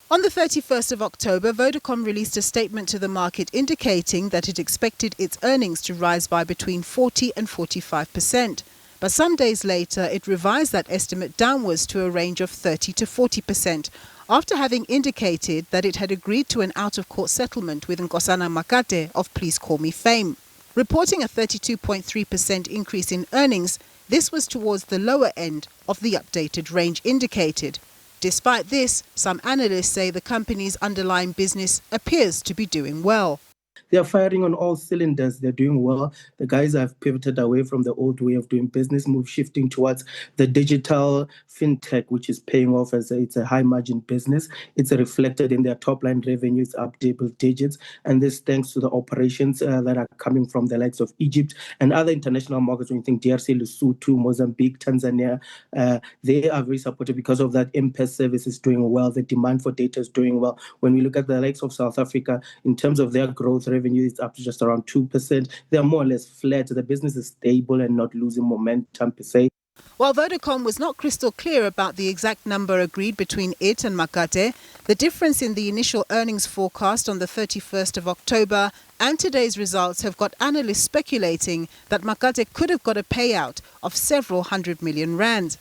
On the 31st of October, Vodacom released a statement to the market indicating that it expected its earnings to rise by between 40 and 45%. But some days later, it revised that estimate downwards to a range of 30 to 40%, after having indicated that it had agreed to an out-of-court settlement with Nkosana Makate of Please Call Me fame. Reporting a 32.3% increase in earnings, this was towards the lower end of the updated range indicated. Despite this, some analysts say the company's underlying business appears to be doing well. They are firing on all cylinders. They're doing well. The guys have pivoted away from the old way of doing business, shifting towards the digital fintech, which is paying off as it's a high margin business. It's reflected in their top line revenues up double digits. And this thanks to the operations that are coming from the likes of Egypt and other international markets. When you think DRC, Lesotho, Mozambique, Tanzania, they are very supportive because of that. M-Pesa service is doing well. The demand for data is doing well. When we look at the likes of South Africa, in terms of their growth, revenue is up to just around 2%. They are more or less flat. The business is stable and not losing momentum per se. While Vodacom was not crystal clear about the exact number agreed between it and Makate, the difference in the initial earnings forecast on the 31st of October and today's results have got analysts speculating that Makate could have got a payout of several hundred million rand.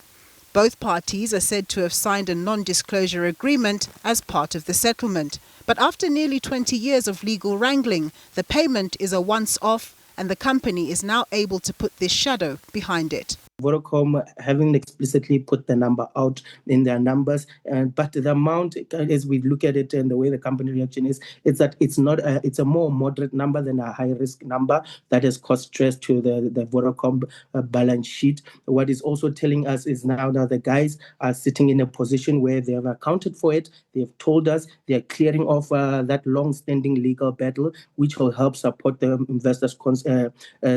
Both parties are said to have signed a non-disclosure agreement as part of the settlement. But after nearly 20 years of legal wrangling, the payment is a once-off and the company is now able to put this shadow behind it. Vodacom having explicitly put the number out in their numbers, but the amount, as we look at it and the way the company reaction is that it's not it's a more moderate number than a high risk number that has caused stress to the Vodacom balance sheet. What is also telling us is now the guys are sitting in a position where they have accounted for it. They have told us they are clearing off that long-standing legal battle, which will help support the investors'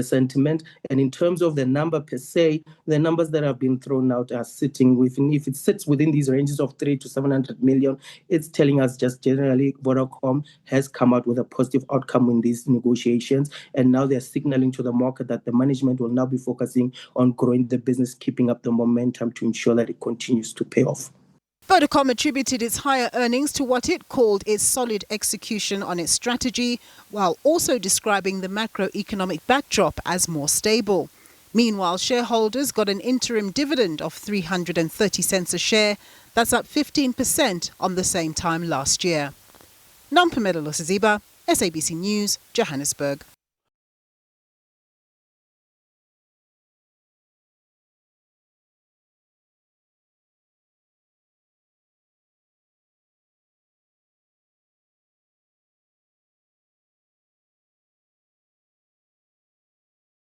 sentiment. And in terms of the number per se, the numbers that have been thrown out are sitting within, if it sits within these ranges of 300 to 700 million, it's telling us just generally Vodacom has come out with a positive outcome in these negotiations. And now they're signaling to the market that the management will now be focusing on growing the business, keeping up the momentum to ensure that it continues to pay off. Vodacom attributed its higher earnings to what it called its solid execution on its strategy, while also describing the macroeconomic backdrop as more stable. Meanwhile, shareholders got an interim dividend of 330 cents a share. That's up 15% on the same time last year. Nampumelo Losiziba, SABC News, Johannesburg.